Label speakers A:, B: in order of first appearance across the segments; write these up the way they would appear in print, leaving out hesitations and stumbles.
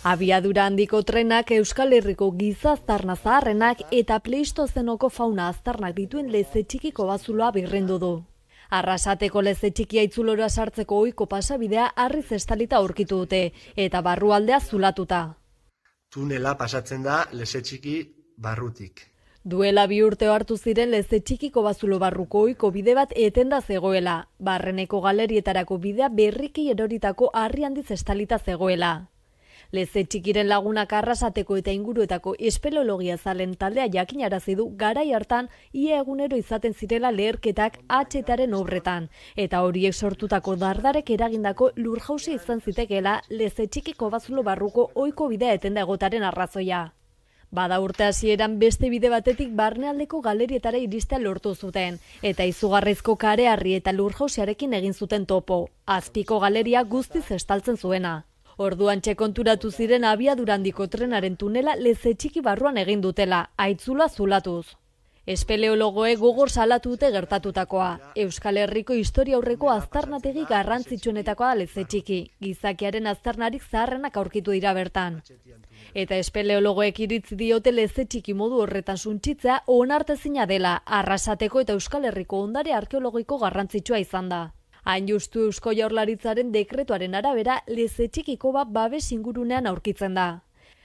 A: Abiadura handiko trenak Euskal Herriko giza aztarna zaharrenak eta Pleistozenoko fauna aztarnak dituen leze txikiko bazuloa birrendu du. Arrasateko leze txikia itzulora sartzeko ohiko pasabidea harriz estalita aurkitu dute eta barrualdea zulatuta.
B: Tunela pasatzen da leze txiki barrutik.
A: Duela 2 urte hartu ziren leze txikiko bazulo barruko ohiko bide bat etenda zegoela. Barreneko galerietarako bidea berriki eroritako harri handiz estalita zegoela. Leze txikiren lagunak Arrasateko eta inguruetako espeleologia zalen taldea jakinarazi du garai hartan ia egunero izaten zirela leherketak HTaren obretan, eta horiek sortutako dardarek eragindako lurjausia izan zitekeela leze txikiko bazulo barruko ohiko bidea etenda egotaren arrazoia. Bada urte hasieran beste bide batetik barnealdeko galerietara iristea lortu zuten, eta izugarrizko kareharri eta lurjausiarekin egin zuten topo, azpiko galeria guztiz estaltzen zuena. Orduan konturatu ziren abiadura handiko trenaren tunela leze txiki barruan egin dutela, aitzula zulatuz. Espeleologoek gogor salatu dute gertatutakoa. Euskal Herriko historia aurreko aztarnategi garrantzitsuenetakoa da leze txiki, gizakiaren aztarnarik zaharrenak aurkitu dira bertan. Eta espeleologoek iritzi diote leze txiki modu horretan suntsitzea onartezina dela, Arrasateko eta Euskal Herriko ondare arkeologiko garrantzitsua izan da. Hain justu Eusko Jaurlaritzaren dekretuaren arabera leze txikiko bat babes ingurunean aurkitzen da.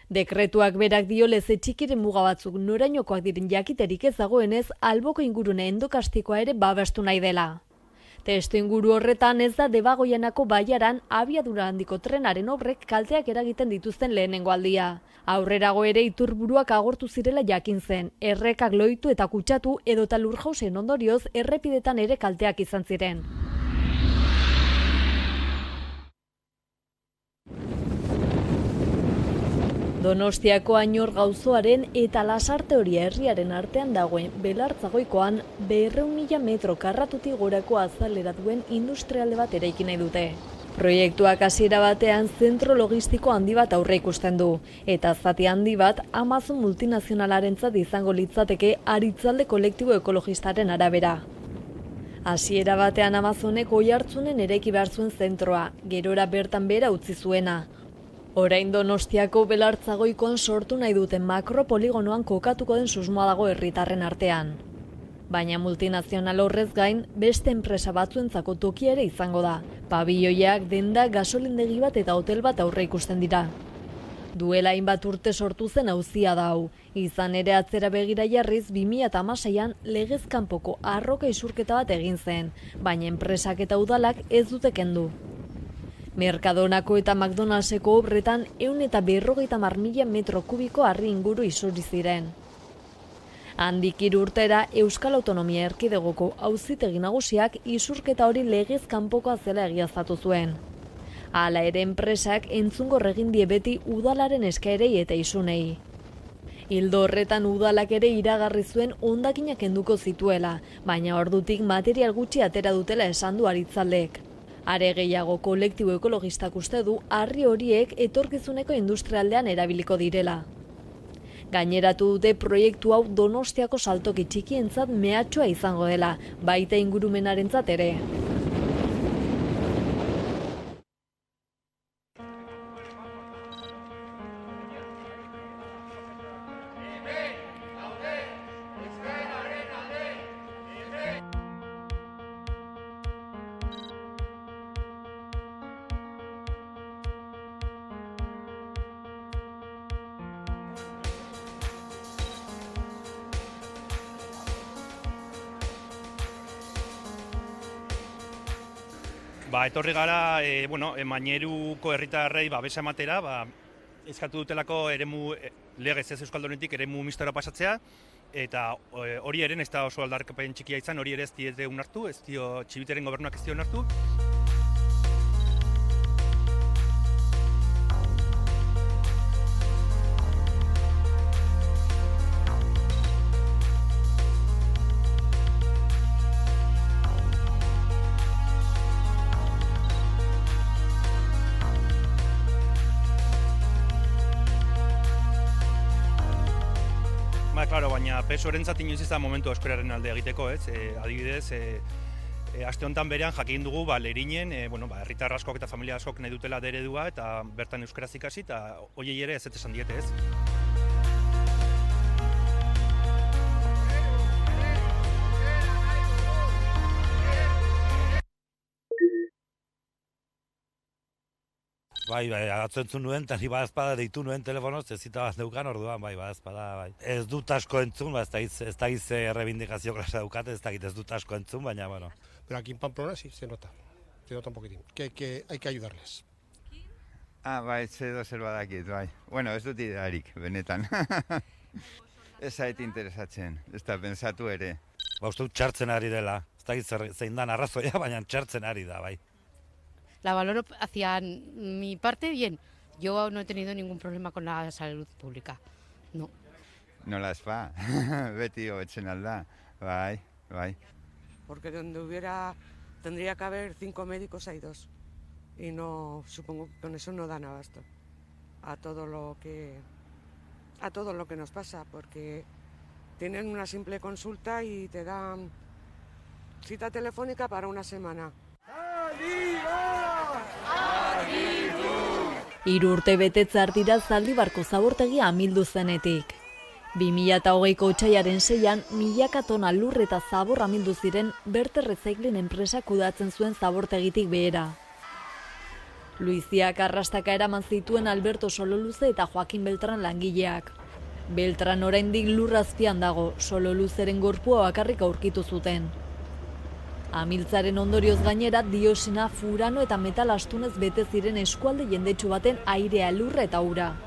A: Dekretuak berak dio leze txikiren muga batzuk norainokoak diren jakiterik ez dagoenez alboko ingurune endokastikoa ere babestu nahi dela. Testu inguru horretan ez da Debagoienako baiaran abiadura handiko trenaren obrek kalteak eragiten dituzten lehenengo aldia. Aurrerago ere iturburuak agortu zirela jakin zen, errekak loitu eta kutsatu edota lurjausen ondorioz errepidetan ere kalteak izan ziren. Donostiako Ainor Gauzoaren eta Lasarte Horia herriaren artean dagoen Belartzagoikoan 200.000 metro karratutik gorako azalera duen industrialde bat eraiki nahi dute. Proiektuak hasiera batean zentro logistiko handi bat aurreikusten du, eta zati handi bat Amazon multinazionalarentzat izango litzateke Aritzalde kolektibo ekologistaren arabera. Hasiera batean Amazonek Oiartzunen eraiki behar zuen zentroa, gerora bertan behera utzi zuena. Orain Donostiako Belartzagoikoan sortu nahi duten makropoligonoan kokatuko den susmoa dago herritarren artean. Baina multinazional horrez gain, beste enpresa batzuentzako tokia ere izango da. Pabilloiak, denda, gasolindegi bat eta hotel bat aurre ikusten dira. Duela hainbat urte sortu zen auzia da hau. Izan ere atzera begira jarriz 2016an legez kanpoko arroka isurketa bat egin zen, baina enpresak eta udalak ez dute kendu. Mercadonako eta McDonaldseko obretan 150.000 metro kubiko harri inguru isuri ziren. Handik 3 urtera Euskal Autonomia Erkidegoko auzitegi nagusiak isurketa hori legez kanpokoa zela egiaztatu zuen. Hala ere enpresak entzungor egin die beti udalaren eskaerei eta isunei. Ildo horretan udalak ere iragarri zuen hondakinak kenduko zituela, baina ordutik material gutxi atera dutela esan du Aritzaldek. Are gehiago kolektibo ekologistak uste du harri horiek etorkizuneko industrialdean erabiliko direla. Gaineratu dute proiektu hau Donostiako saltoki txikientzat mehatxua izango dela, baita ingurumenarentzat ere.
C: Etorri gara, Maineruko herritarrei babesa ematera, eskatu dutelako eremu legez ez Euskaldunetik eremu mistora pasatzea, eta hori eren ez da oso aldarkapen txikia izan, hori ere ez dio unartu, ez dio Txibiteren gobernuak ez dio unartu. Baina PSOE-rentzat inoiz ez da momentu euskararen alde egiteko, ez? Adibidez, Aste honetan berean jakin dugu Lerinen, herritar askok eta familia askok nahi dutela eredua eta bertan euskaraz ikasi eta hoiei ere ez esan diete ez.
D: Bai, atzo entzun nuen, eta ni badazpada deitu nuen telefonoz, ez zita bat neukan orduan, badazpada, bai. Ez dut asko entzun, ez da giz rebindikazio klasa daukate, ez dut asko entzun, baina, bueno.
E: Pero aquí en Pamplona sí, se nota un poquitín, que hay que ayudarles.
F: Bai, zer badakit, bai. Bueno, ez dut idearik, benetan. Ez zait interesatzen, ez da pensatu ere.
D: Uste dut txartzen ari dela, ez da giz zein dan arrazoia, baina txartzen ari da, bai.
G: La valoro hacia mi parte bien. Yo no he tenido ningún problema con la salud pública. No.
F: Nola ez fa, beti hobetzen alda, bai.
H: Porque donde tendría que haber 5 médicos, hay 2. Y no, supongo que con eso no dan abasto a todo lo que nos pasa, porque tienen una simple consulta y te dan cita telefónica para una semana.
A: 3 urte betetzar dira Zaldibarko zabortegia amildu zenetik. 2020ko otsailaren 6an, milaka tona lur eta zabor amildu ziren Berte Recycling enpresa kudeatzen zuen zabortegitik behera. Luiziak arrastaka eraman zituen Alberto Sololuze eta Joakin Beltran langileak. Beltran oraindik lur azpian dago, Sololuzeren gorpua bakarrik aurkitu zuten. Amiltzaren ondorioz gainera diosina, furano eta metal astunez bete ziren eskualde jendetsu baten airea, lurra eta ura.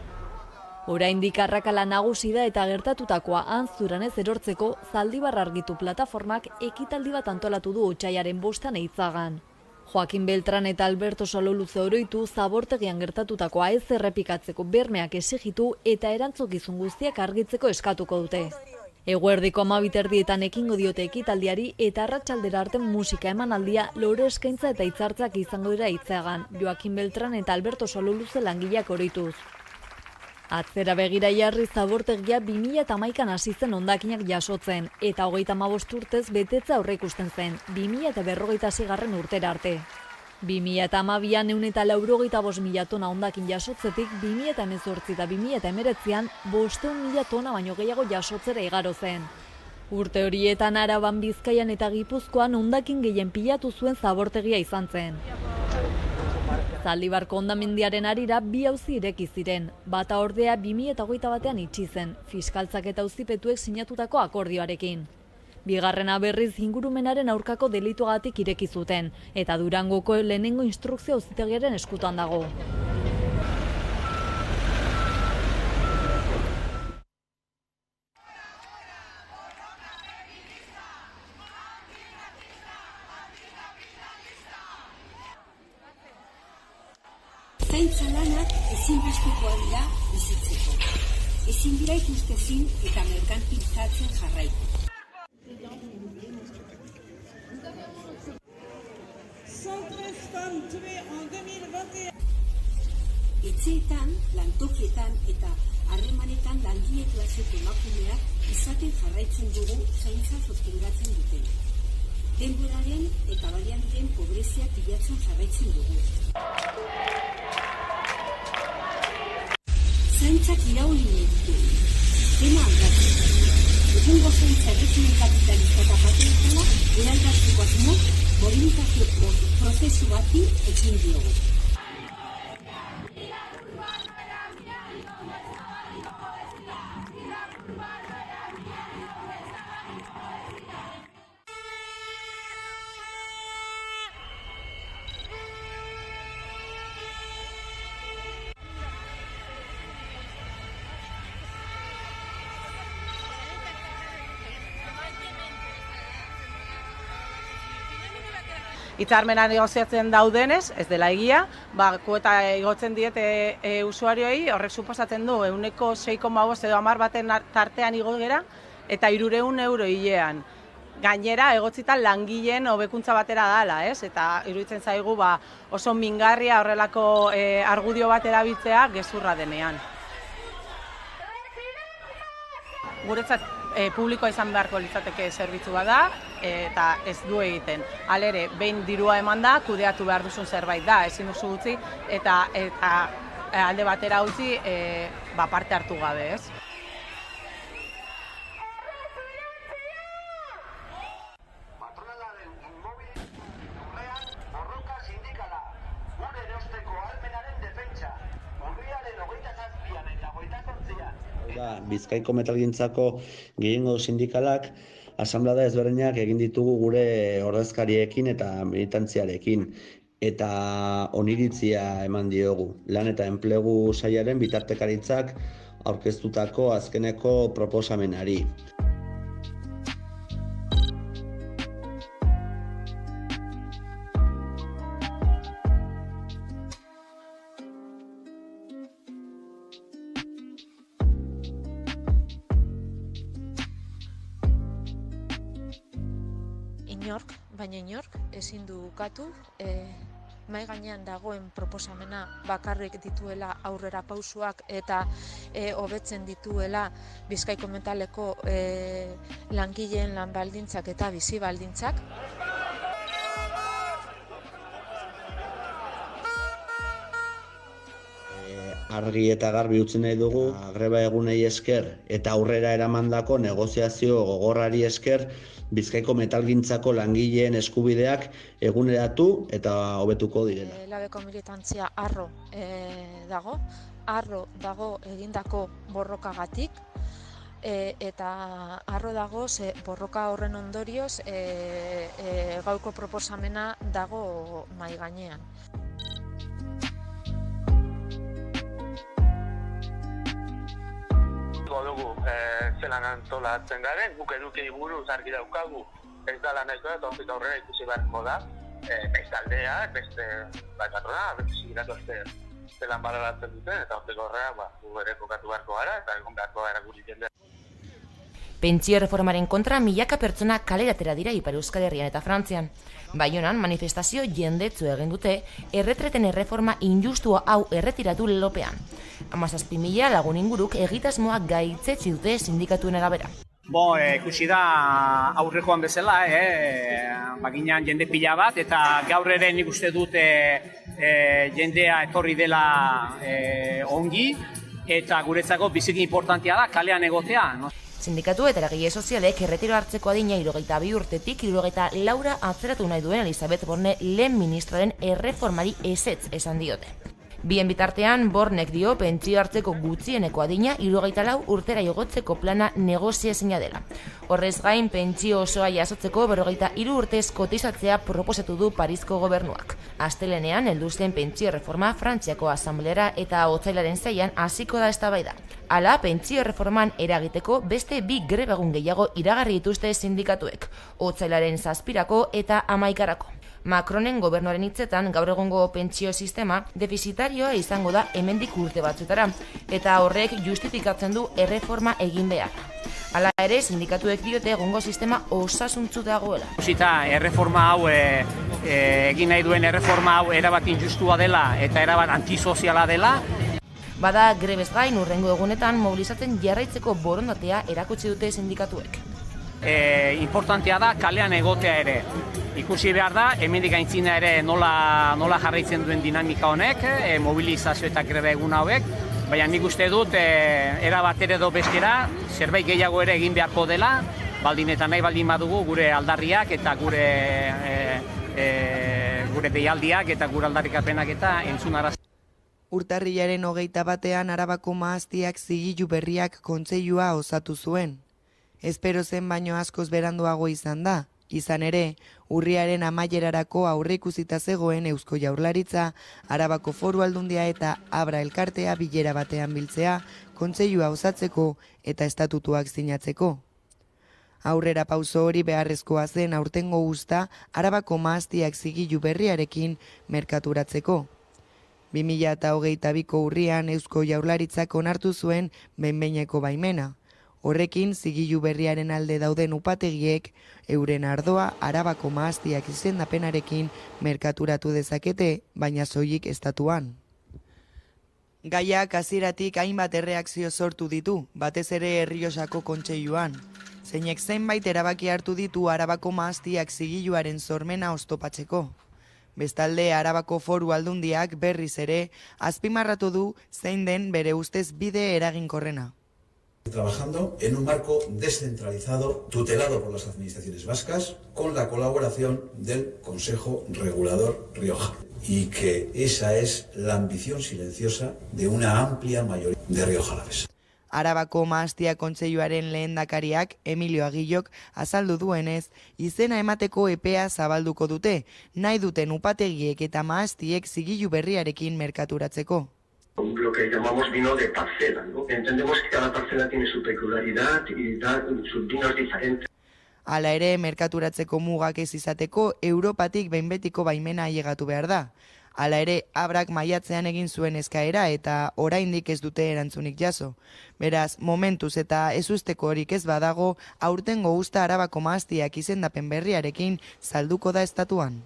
A: Oraindik arrakala nagusi da eta gertatutakoa antzuranez erortzeko Zaldibar Argitu plataformak ekitaldi bat antolatu du otsailaren 5an Eitzagan. Joakin Beltran eta Alberto Sololuze oroitu zabortegian gertatutakoa ez errepikatzeko bermeak exigitu eta erantzukizun guztiak argitzeko eskatuko dute. Eguerdiko 12:00 ekingo diote ekitaldiari eta arratsaldera arte musika emanaldia, lore eskaintza eta hitzartzak izango dira Eitzagan, Joakin Beltran eta Alberto Sololuze langileak oroituz. Atzera begira jarri zabortegia 2011an hasi zen hondakinak jasotzen eta 35 urtez betetza aurreikusten zen, 2056 urtera arte. 2012an 185.000 tona hondakin jasotzetik 2018 eta 2019an 500.000 tona baino gehiago jasotzera igaro zen. Urte horietan Araban, Bizkaian eta Gipuzkoan hondakin gehien pilatu zuen zabortegia izan zen. Zaldibarko hondamendiaren harira 2 auzi ireki ziren, bata ordea 2021an itxi zen, fiskaltzak eta auzipetuek sinatutako akordioarekin. Bigarrena berriz ingurumenaren aurkako delituagatik ireki zuten, eta Durangoko lehenengo instrukzio auzitegiaren eskutan dago.
I: Zaintza lanak ezinbestekoak dira bizitzeko. Ezin dira ikustezin eta merkantizatzen jarraitu. Etxeetan, lantokietan eta harremanetan langile klaseko emakumeak izaten jarraitzen dugu zaintza sostengatzen duten. Denboraren eta baliabideen pobreziak bilatzen jarraitzen dugu. Zaintzak irauli ditu. Dena aldatzen. Egungo zaintza erregimen kapitalista eta patriarkala eraldatzeko asmo mobilizazio prozesu bati ekin diogu.
J: Hitzarmena negoziatzen daudenez, ez dela egia, kuota igotzen diete usuarioei, horrek suposatzen du 6,5 edo 10 baten tartean igo gera, eta 300 euro hilean. Gainera, egotzitan langileen hobekuntza batera dala, ez? Eta iruditzen zaigu oso mingarria horrelako argudio bat erabiltzea gezurra denean. Guretzat publikoa izan beharko litzateke zerbitzu bada, eta ez du egiten. Halere, behin dirua eman da, kudeatu behar duzun zerbait da, ezin duzu utzi, eta alde batera utzi parte hartu gabe, ez?
K: Bizkaiko metalgintzako gehiengo sindikalak asanblada ezberdinak egin ditugu gure ordezkariekin eta militantziarekin eta oniritzia eman diogu. Lan eta enplegu sailaren bitartekaritzak aurkeztutako azkeneko proposamenari.
L: Inork ezin du ukatu, mahai gainean dagoen proposamena bakarrik dituela aurrera pausuak eta hobetzen dituela Bizkaiko metaleko langileen lan baldintzak eta bizi baldintzak.
K: Argi eta garbi utzi nahi dugu, greba egunei esker eta aurrera eramandako negoziazio gogorrari esker Bizkaiko metalgintzako langileen eskubideak eguneratu eta hobetuko direla.
L: Labeko militantzia harro dago egindako borrokagatik eta harro dago borroka horren ondorioz gaurko proposamena dago mahai gainean.
M: Dugu zelan antolatzen garen, guk edukei buruz argi daukagu ez da lan nahikoa eta hortik aurrera ikusi beharko da beste aldeak, beste patrona, beste sindikatu zelan baloratzen duten eta hortik aurrera gu ere kokatu beharko gara eta egon beharko gara guri jendea.
N: Pentsio erreformaren kontra milaka pertsona kaleratera dira Ipar Euskal Herrian eta Frantzian. Baionan manifestazio jendetzu egin dute erretreten erreforma injustua hau erretiratu lelopean. 17.000 lagun inguruk egitasmoa gaitzetsi dute sindikatuen arabera.
O: Ikusi da aurrekoan bezala, baginan jende pila bat eta gaur ere nik uste dute jendea etorri dela ongi eta guretzako biziki importantea da kalean egotea.
N: Sindikatu eta eragile sozialek erretiro hartzeko adina 62 urtetik 64 atzeratu nahi duen Elisabeth Borne lehen ministraren erreformari ezetz esan diote. Bien bitartean, Bornek dio pentsio hartzeko gutxieneko adina 64 urtera igotzeko plana negoziezina dela. Horrez gain, pentsio osoa jasotzeko 43 urtez kotizatzea proposatu du Parisko gobernuak. Astelenean, heldu zen pentsio erreforma Frantziako asanbleara eta otsailaren 6an hasiko da eztabaida. Hala, pentsio erreforman eragiteko beste 2 greba egun gehiago iragarri dituzte sindikatuek, otsailaren 7 eta 11. Macronen gobernuaren hitzetan gaur egungo pentsio sistema defizitarioa izango da hemendik urte batzuetara, eta horrek justifikatzen du erreforma egin behar. Hala ere, sindikatuek diote egungo sistema osasuntsu dagoela.
O: Ikusita erreforma hau, egin nahi duen erreforma hau erabat injustua dela eta erabat antisoziala dela.
N: Bada grebez gain urrengo egunetan mobilizatzen jarraitzeko borondatea erakutsi dute sindikatuek.
O: Importantea da kalean egotea ere. Ikusi behar da, hemendik aintzina ere nola jarraitzen duen dinamika honek, mobilizazio eta greba egun hauek, baina nik uste dut erabat ere edo bestera, zerbait gehiago ere egin beharko dela, baldin eta nahi baldin badugu gure aldarriak eta gure deialdiak eta gure aldarrikapenak eta entzunaraz.
P: Urtarrilaren 21 Arabako Mahastiak zigilu berriak kontseilua osatu zuen. Espero zen baino askoz beranduago izan da. Izan ere, urriaren amaierarako aurreikusita zegoen Eusko Jaurlaritza, Arabako Foru Aldundia eta Abra elkartea bilera batean biltzea, kontseilua osatzeko eta estatutuak sinatzeko. Aurrera pauso hori beharrezkoa zen aurtengo uzta Arabako Mahastiak zigilu berriarekin merkaturatzeko. 2022ko urrian Eusko Jaurlaritzak onartu zuen behin-behineko baimena. Horrekin, zigilu berriaren alde dauden upategiek, euren ardoa Arabako Mahastiak izendapenarekin merkaturatu dezakete, baina soilik estatuan. Gaiak hasieratik hainbat erreakzio sortu ditu, batez ere Errioxako kontseiluan. Zeinek zenbait erabaki hartu ditu Arabako mahastiak zigiluaren sormena oztopatzeko. Bestalde, Arabako Foru Aldundiak berriz ere azpimarratu du zein den bere ustez bide eraginkorrena.
Q: Trabajando en un marco descentralizado, tutelado por las administraciones vascas, con la colaboración del Consejo Regulador Rioja. Y que esa es la ambición silenciosa de una amplia mayoría de riojalavesa.
P: Arabako Mahastia Kontseiluaren lehendakariak, Emilio Agillok, azaldu duenez, izena emateko epea zabalduko dute, nahi duten upategiek eta mahastiek zigilu berriarekin merkaturatzeko.
R: Lo que llamamos vino de parcela, ¿no? Entendemos que cada parcela tiene su peculiaridad y da sus vinos diferentes.
P: Hala ere, merkaturatzeko mugak ez izateko, Europatik behin betiko baimena ailegatu behar da. Hala ere, Abrak maiatzean egin zuen eskaera eta oraindik ez dute erantzunik jaso. Beraz, momentuz eta ezusteko horik ez badago, aurtengo uzta Arabako mahastiak izendapen berriarekin salduko da estatuan.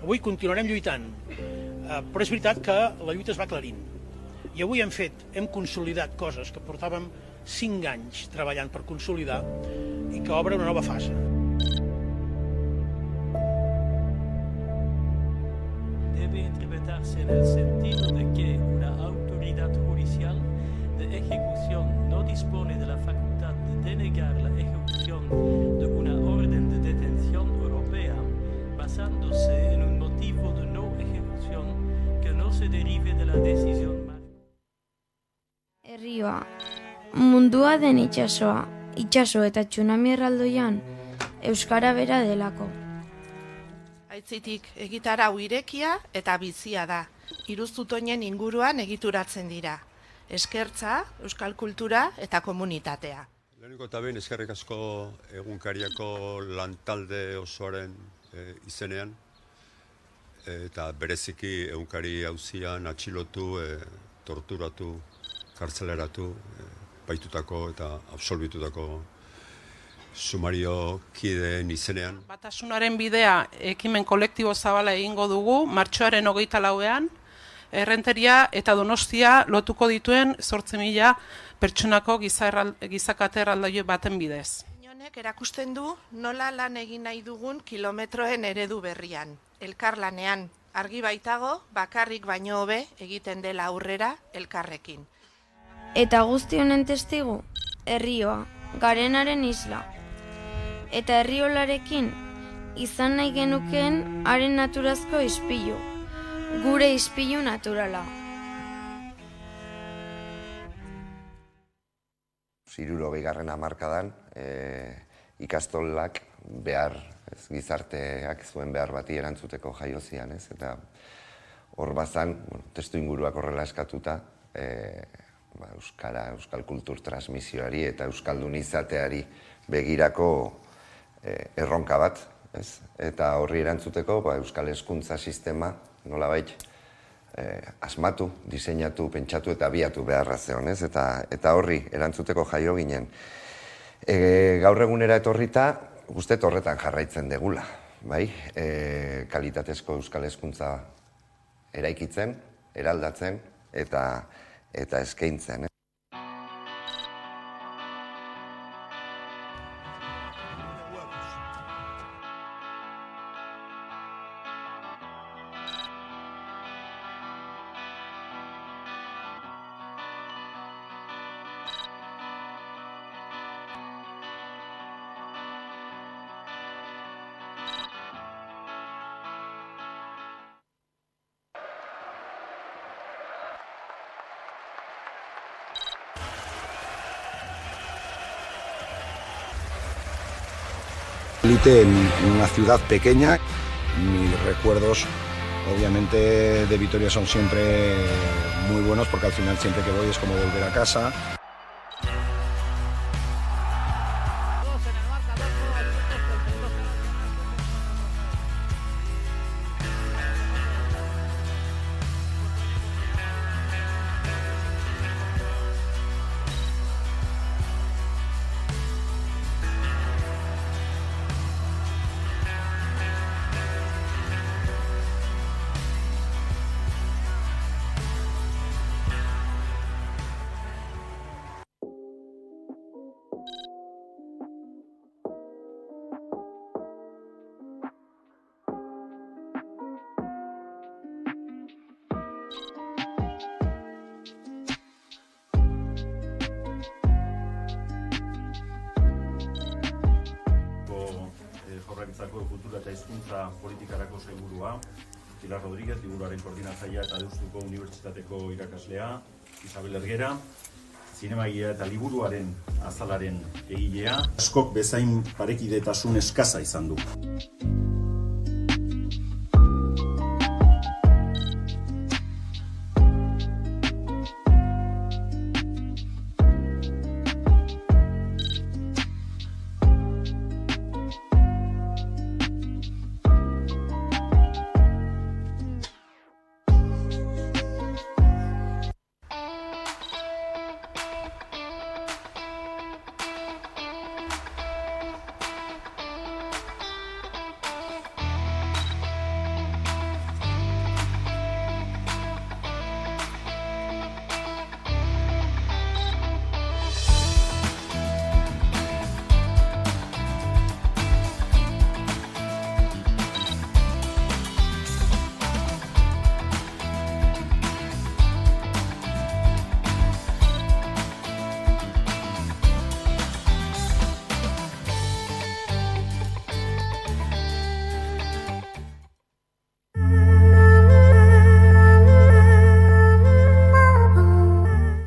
S: Avui continuarem lluitant, però és veritat que la lluita es va aclarint. I avui hem consolidat coses que portàvem 5 anys treballant per consolidar i que obre una nova fase.
T: Debe interpretarse en el sentido de que una autoridad judicial de ejecución no dispone de la facultad de denegar la ejecución de una orden de detención europea basándose en un motivo de no ejecución que no se derive de la decisión.
U: Herrioa, mundua den itsasoa, itsaso eta tsunami erraldoian euskara bera delako.
V: Aitzitik egitarau irekia eta bizia da. Iruztutoinen inguruan egituratzen dira. Eskertza, euskal kultura eta komunitatea.
W: Lehenengo eta behin eskerrik asko egunkariako lantalde osoaren izenean eta bereziki egunkari auzian atxilotu, torturatu, kartzeleratu, baitutako eta absolbitutako sumario kideen izenean.
J: Batasunaren bidea ekimen kolektibo zabala egingo dugu, martxoaren 24ean, Errenteria eta Donostia lotuko dituen 8.000 pertsonako gizakate erraldoi baten bidez.
V: Honek erakusten du nola lan egin nahi dugun kilometroen eredu berrian. Elkarlanean, argi baitago, bakarrik baino hobe egiten dela aurrera elkarrekin.
U: Eta guzti honen testigu, Herrioa, garenaren isla. Eta herriolarekin izan nahi genukeen haren naturazko ispilu, gure ispilu naturala.
X: 60. hamarkadan ikastolak behar, gizarteak zuen behar bati erantzuteko jaiozian, ez? Eta hor bazan, testu inguruak horrela eskatuta, euskara, euskal kultur transmisioari eta euskaldun izateari begirako erronka bat, ez? Eta horri erantzuteko euskal hezkuntza sistema nolabait asmatu, diseinatu, pentsatu eta abiatu beharra zeon, ez? Eta horri erantzuteko jaio ginen. Gaur egunera etorrita, Guztet horretan jarraitzen degula, bai? Kalitatezko euskal hezkuntza eraikitzen, eraldatzen eta eskaintzen.
B: En una ciudad pequeña, mis recuerdos obviamente de Vitoria son siempre muy buenos porque al final siempre que voy es como volver a casa.
C: Jaurlaritzako Kultura eta Hizkuntza Politikarako Sailburua, Pilar Rodríguez, liburuaren koordinatzailea eta Deustuko Unibertsitateko irakaslea, Isabel Ergera, zinemagilea eta liburuaren azalaren egilea. Askok bezain parekidetasun eskasa izan du.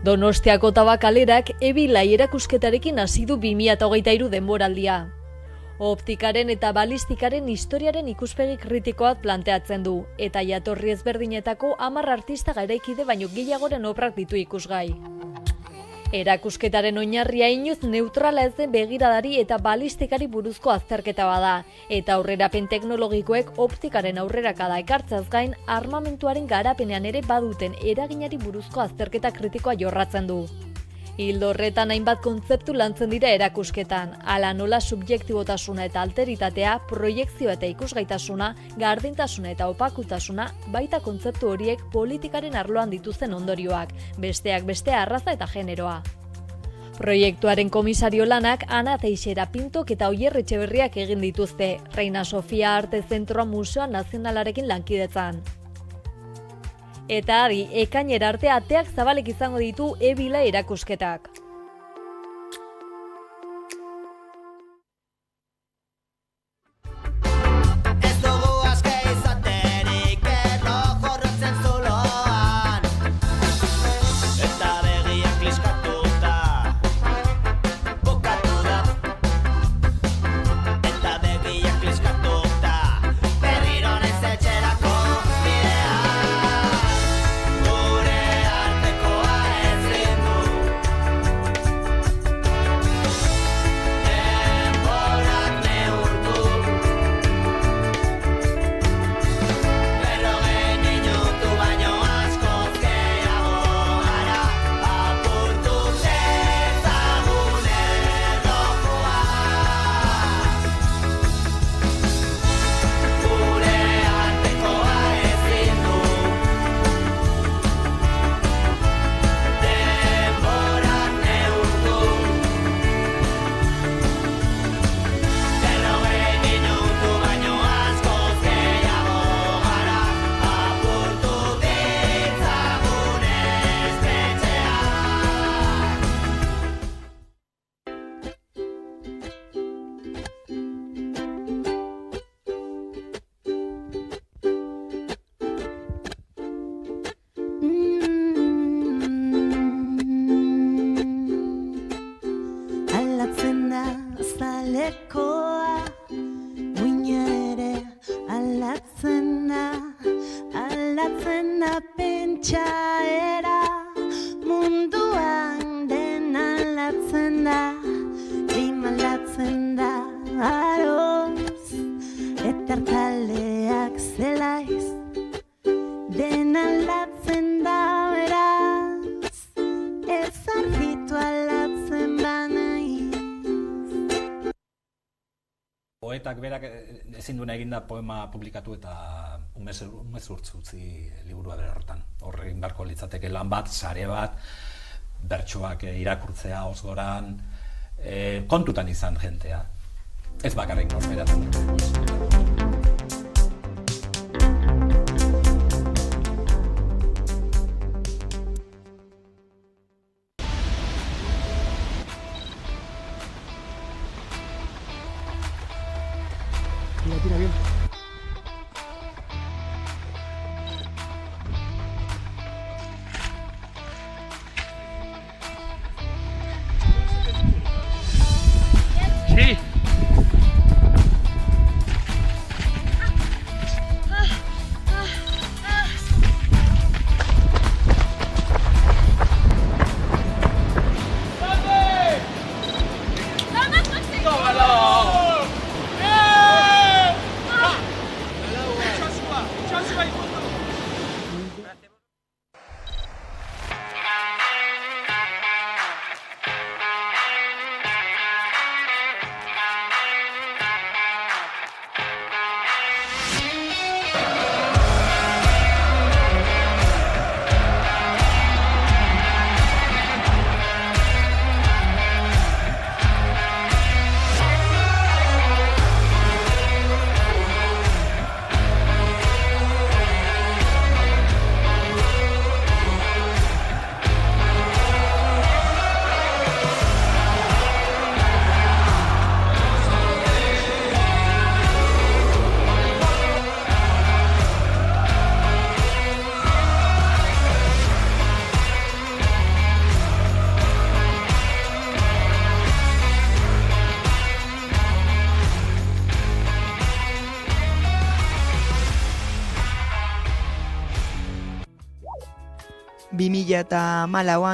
A: Donostiako Tabakalerak Ebilai erakusketarekin hasi du 2023 denboraldia. Optikaren eta balistikaren historiaren ikuspegi kritikoak planteatzen du, eta jatorri ezberdinetako 10 artista garaikide baino gehiagoren obrak ditu ikusgai. Erakusketaren oinarria inoiz neutrala ez den begiradari eta balistikari buruzko azterketa bada, eta aurrerapen teknologikoek optikaren aurrerakada ekartzeaz gain armamentuaren garapenean ere baduten eraginari buruzko azterketa kritikoa jorratzen du. Ildo horretan hainbat kontzeptu lantzen dira erakusketan, hala nola subjektibotasuna eta alteritatea, proiekzioa eta ikusgaitasuna, gardintasuna eta opakutasuna, baita kontzeptu horiek politikaren arloan dituzten ondorioak, besteak beste arraza eta generoa. Proiektuaren komisario lanak Ana Teixeira Pintok eta Oier Etxeberriak egin dituzte, Reina Sofia Arte Zentroa Museo Nazionalarekin lankidetzan. Eta adi, ekainera arte ateak zabalek izango ditu Ebilai erakusketak.
D: poetak berak ezin duena eginda poema publikatu eta umezurtz utzi liburua bere horretan. Hor egin beharko litzateke lan bat, sare bat, bertsoak irakurtzea osgoran, kontutan izan jentea. Ez bakarrik norberatzen dut.
E: Tira bien. Sí.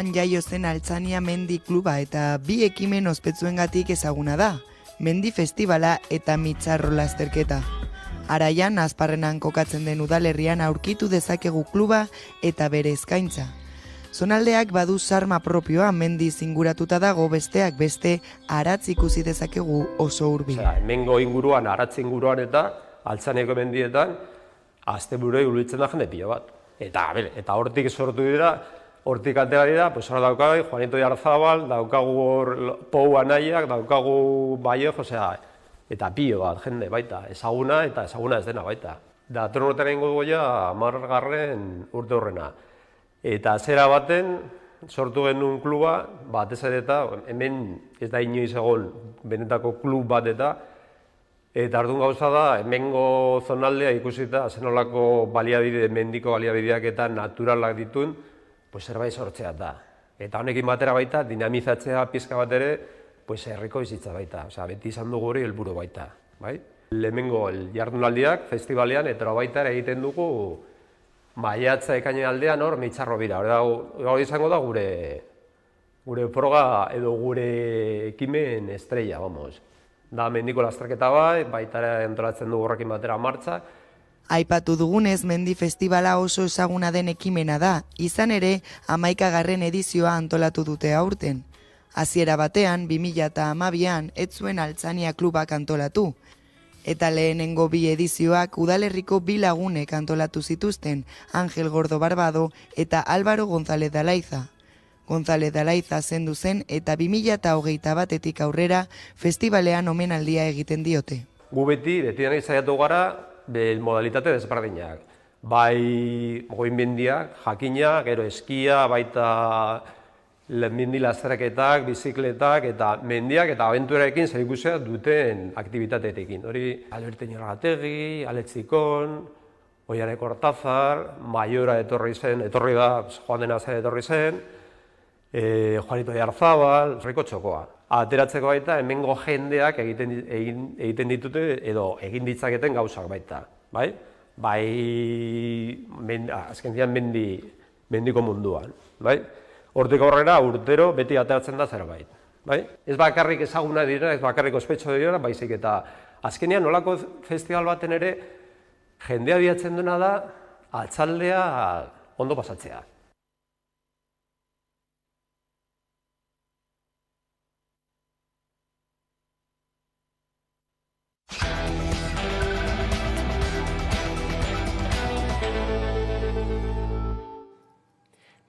P: an jaio zen Altzania Mendi Kluba eta bi ekimen ospetsuengatik ezaguna da, Mendi Festivala eta Mitzarro lasterketa. Araian, Azparrenan kokatzen den udalerrian aurkitu dezakegu kluba eta bere eskaintza. Zonaldeak badu sarma propioa, mendiz inguratuta dago, besteak beste aratz ikusi dezakegu oso hurbil.
F: Hemengo inguruan, aratz inguruan eta Altzaneko mendietan, asteburoi hurbiltzen da jende pilo bat. Eta hortik sortu dira, hortik atera dira, hor daukagu Juanito Jarzabal, daukagu hor Pou Anaiak, daukagu Baioz, eta pilo bat jende baita, ezaguna eta ezaguna ez dena baita. Datorren urtean egingo dugu ja 10. urte horrena. Eta zera baten sortu genuen kluba, batez ere eta hemen ez da inoiz egon benetako klub bat eta orduan gauza da, hemengo zonaldea ikusita zenolako baliabide, mendiko baliabideak eta naturalak dituen, zerbait sortzea da. Eta honekin batera baita, dinamizatzea pizka bat ere, herriko bizitza baita. Beti izan dugu hori helburu baita. Hemengo jardunaldiak, festivalean, eta baita ere egiten dugu maiatza ekainen aldean hor Mitzarro bira. Hori izango da gure proga edo gure ekimen estrella, vamos. Da mendiko lasterketa baita ere antolatzen dugu horrekin batera martza.
P: Aipatu dugunez, Mendi Festivala oso ezaguna den ekimena da, izan ere 11. edizioa antolatu dute aurten. Hasiera batean, 2012an, ez zuen Altzania klubak antolatu. Eta lehenengo bi edizioak udalerriko bi lagunek antolatu zituzten, Angel Gordo Barbado eta Álvaro González de Alaiza. González de Alaiza zendu zen eta 2021etik aurrera festivalean omenaldia egiten diote.
F: Gu beti nahi saiatu gara modalitate desberdinak. Bai goinmendiak, jakina, gero eskia, baita mendi lasterketak, bizikletak eta mendiak eta abenturarekin zerikusia duten aktibitateekin. Hori Alberto Iñarrategi, Aletzikon, Oiane Kortazar, Maiora etorri da, Juan de Nazar etorri zen, Juanito Jarzabal, Riko Txokoa. Ateratzeko baita, hemengo jendeak egiten ditute edo egin ditzaketen gauzak baita. Azken zian mendiko munduan. Hortik aurrera urtero beti ateratzen da zerbait. Ez bakarrik ezaguna dira, ez bakarrik ospetxo dira, baizik eta azkenean nolako festival baten ere jendea bilatzen duena da atzaldea ondo pasatzea.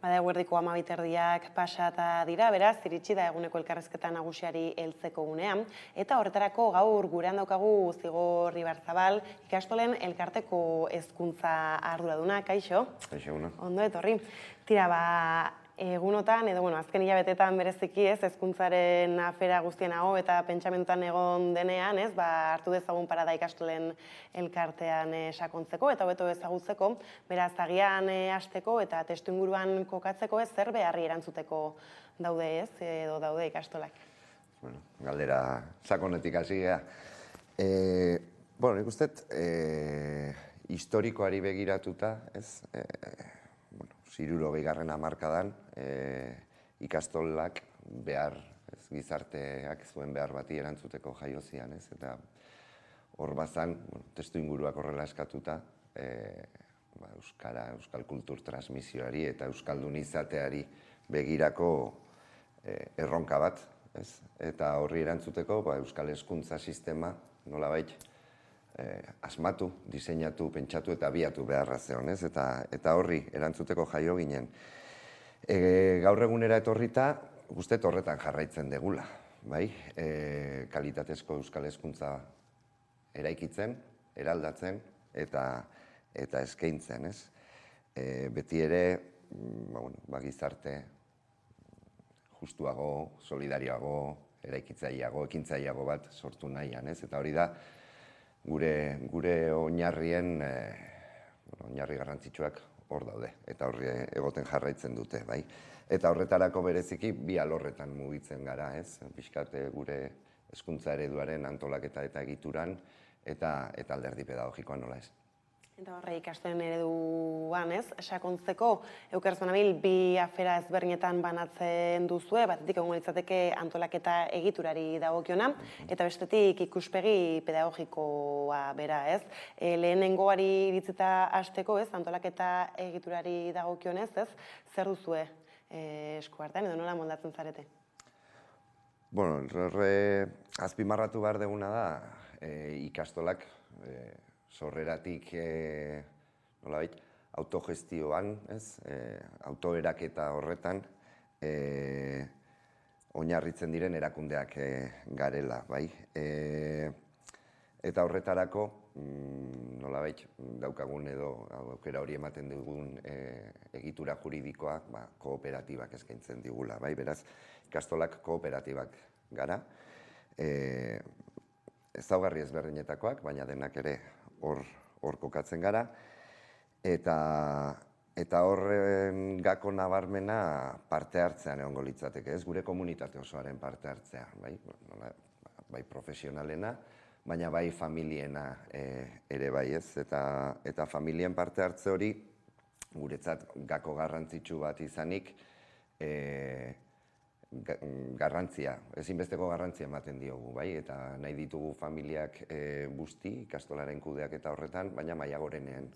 G: Bada eguerdiko 12:30 pasata dira, beraz, iritsi da eguneko elkarrizketa nagusiari heltzeko unean, eta horretarako gaur gurean daukagu Zigor Ibarzabal, ikastolen elkarteko hezkuntza arduraduna, kaixo?
X: Kaixo, una.
G: Ondo etorri. Tira, egunotan, edo, azken hilabetetan bereziki, hezkuntzaren afera guztien hau eta pentsamentutan egon denean, hartu dezagun parada ikastolen elkartean sakontzeko eta hobeto ezagutzeko, beraz, agian hasteko eta testuinguruan kokatzeko zer beharri erantzuteko daude edo daude ikastolak.
X: Bueno, galdera sakonetik hasi gea. Nik uste, historikoari begiratuta, hirurogeigarren hamarkadan ikastolak behar, gizarteak zuen behar bati erantzuteko jaio zian, eta hor bazan, testu inguruak horrela eskatuta, euskal kultur transmisioari eta euskaldun izateari begirako erronka bat, eta horri erantzuteko euskal hezkuntza sistema nolabait asmatu, diseinatu, pentsatu eta abiatu beharra zeon, eta horri erantzuteko jaio ginen. Gaur egunera etorrita, uste horretan jarraitzen degula, kalitatezko euskal hezkuntza eraikitzen, eraldatzen eta eskaintzen, beti ere gizarte justuago, solidarioago, eraikitzaileago, ekintzaileago bat sortu nahian, eta hori da gure oinarrien, oinarri garrantzitsuak hor daude, eta horri egoten jarraitzen dute, bai. Eta horretarako bereziki bi alorretan mugitzen gara, pixkat gure hezkuntza ereduaren antolaketa eta egituran, eta alderdi pedagogikoan nola ez.
G: Eta horre ikastolen ereduan, sakontzeko, Eukerzonabil bi afera ezberdinetan banatzen duzue, batetik egongo litzateke antolaketa egiturari dagokiona, eta bestetik ikuspegi pedagogikoa bera, lehenengoari iritzita hasteko, antolaketa egiturari dagokionez, zer duzue eskuartean, edo nola moldatzen zarete?
X: Horre azpimarratu behar deguna da, ikastolak sorreratik autogestioan, autoeraketa horretan, oinarritzen diren erakundeak garela, bai. Eta horretarako, daukagun edo aukera hori ematen dugun egitura juridikoa kooperatibak eskaintzen digula, bai. Beraz, ikastolak kooperatibak gara, ezaugarri ezberdinetakoak, baina denak ere hor kokatzen gara, eta horren gako nabarmena parte hartzean egongo litzateke, gure komunitate osoaren parte hartzea, bai profesionalena, baina bai familiena ere bai, eta familien parte hartze hori guretzat gako garrantzitsu bat izanik, garrantzia, ezinbesteko garrantzia ematen diogu, bai, eta nahi ditugu familiak busti, ikastolaren kudeak eta horretan, baina maila gorenean,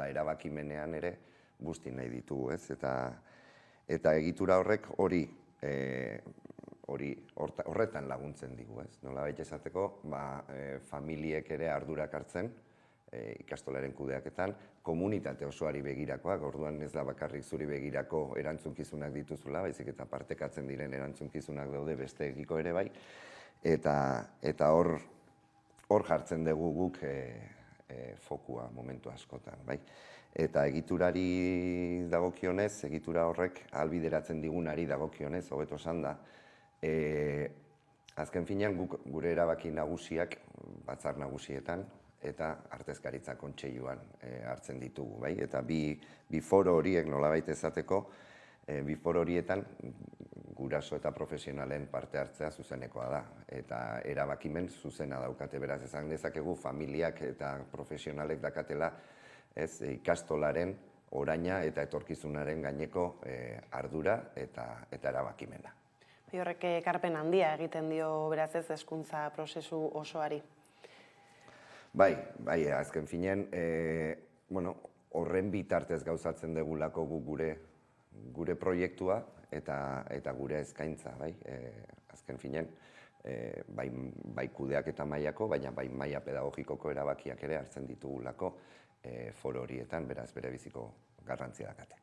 X: erabakimenean ere busti nahi ditugu, eta egitura horrek horretan laguntzen digu, nolabait esateko, familiek ere ardurak hartzen, ikastolaren kudeaketan, komunitate osoari begirakoak, orduan ez da bakarrik zuri begirako erantzunkizunak dituzula, baizik eta partekatzen diren erantzunkizunak daude bestegiko ere bai, eta hor jartzen dugu guk fokua momentu askotan, bai. Eta egiturari dagokionez, egitura horrek ahalbideratzen digunari dagokionez, hobeto esan da, azken finean gure erabaki nagusiak batzar nagusietan, eta artezkaritza kontseiluan hartzen ditugu, bai? Eta bi foro horiek nolabait esateko, bi foro horietan guraso eta profesionalen parte hartzea zuzenekoa da, eta erabakimen zuzena daukate, beraz esan dezakegu familiak eta profesionalek dakatela ikastolaren oraina eta etorkizunaren gaineko ardura eta erabakimena.
G: Horrek ekarpen handia egiten dio beraz hezkuntza prozesu osoari.
X: Bai, azken finean, horren bitartez gauzatzen degulako gure proiektua eta gure eskaintza, bai. Azken finean, bai kudeak eta mailako, baina bai maila pedagogikoko erabakiak ere hartzen ditugulako foro horietan, beraz bere biziko garrantzia dakate.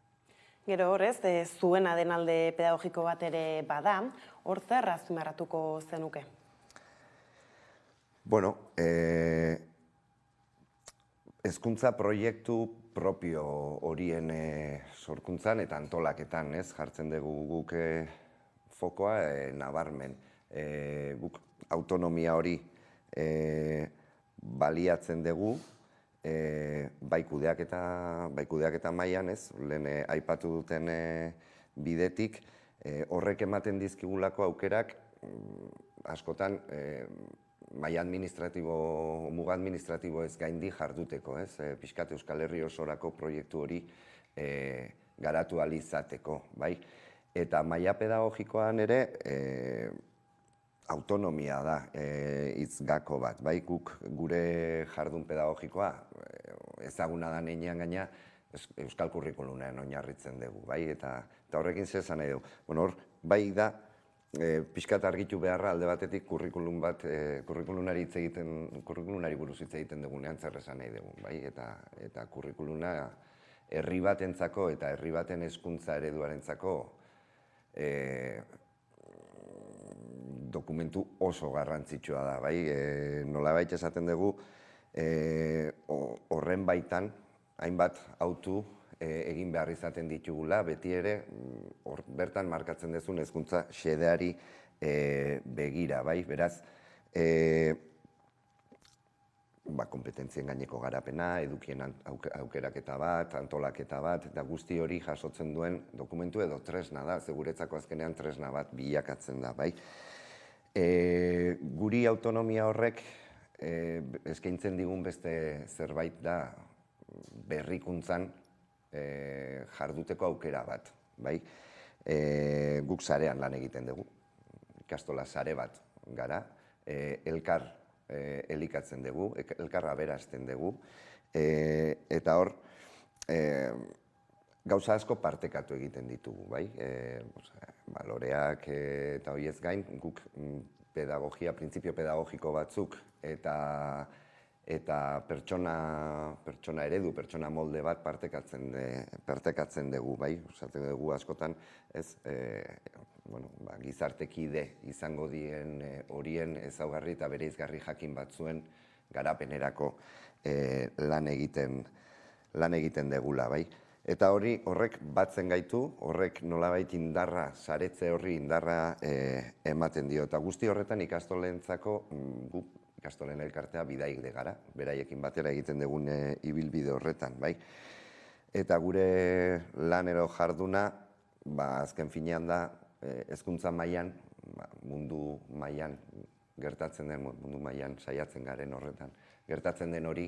G: Gero horrez, zuena den alde pedagogiko bat ere bada, hor zer azpimarratuko zenuke?
X: Bueno, hezkuntza proiektu propio horien sorkuntzan eta antolaketan, jartzen dugu guk fokoa nabarmen. Guk autonomia hori baliatzen dugu, bai kudeaketa mailan, lehen aipatu duten bidetik, horrek ematen dizkigulako aukerak askotan maila administratibo, muga administratibo ez gaindi jarduteko, pixkat Euskal Herri osorako proiektu hori garatu ahal izateko, bai? Eta maila pedagogikoan ere autonomia da hitz gako bat, bai? Guk gure jardun pedagogikoa ezaguna da neinean gaina Euskal Kurrikulunean oinarritzen dugu, bai? Eta horrekin zer esan nahi dugu. Bueno, hor, bai da, pixkat argitu beharra alde batetik kurrikulunari buruz hitz egiten dugunean zer esan nahi dugu, bai? Eta kurrikuluna herri batentzako eta herri baten hezkuntza ereduarentzako dokumentu oso garrantzitsua da, bai? Nolabait esaten dugu, horren baitan, hainbat autu egin behar izaten ditugula, beti ere, bertan markatzen dezun hezkuntza xedeari begira, bai? Beraz, kompetentzien gaineko garapena, edukien aukeraketa bat, antolaketa bat, eta guzti hori jasotzen duen dokumentu edo tresna da, guretzako azkenean tresna bat bilakatzen da, bai? Guri autonomia horrek eskaintzen digun beste zerbait da berrikuntzan jarduteko aukera bat, bai? Guk sarean lan egiten dugu, ikastola sare bat gara, elkar elikatzen dugu, elkar aberazten dugu, eta hor, gauza asko partekatu egiten ditugu, bai? Baloreak eta horiez gain, guk pedagogia, printzipio pedagogiko batzuk eta pertsona eredu, pertsona molde bat partekatzen dugu, bai? Esaten dugu askotan, gizartekide izango dien horien ezaugarri eta bereizgarri jakin batzuen garapenerako lan egiten degula, bai? Eta horrek batzen gaitu, horrek nolabait indarra, saretze horri indarra ematen dio. Eta guzti horretan ikastolentzako, ikastolen elkartea bidaide gara, beraiekin batera egiten dugun ibilbide horretan, bai? Eta gure lanero jarduna, azken finean da, hezkuntza mailan, mundu mailan gertatzen den, mundu mailan saiatzen garen horretan, gertatzen den hori,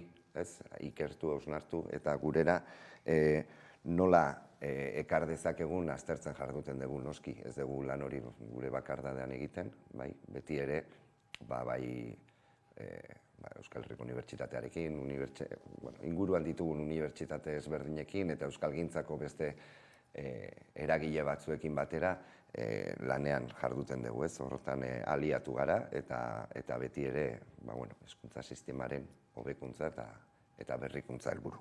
X: ikertu, hausnartu, eta gurera nola ekar dezakegun aztertzen jarduten dugu noski, ez dugu lan hori gure bakardadean egiten, beti ere, Euskal Herriko Unibertsitatearekin, inguruan ditugun unibertsitate ezberdinekin eta euskalgintzako beste eragile batzuekin batera lanean jarduten dugu, horretan aliatu gara eta beti ere hezkuntza sistemaren hobekuntza eta berrikuntza helburu.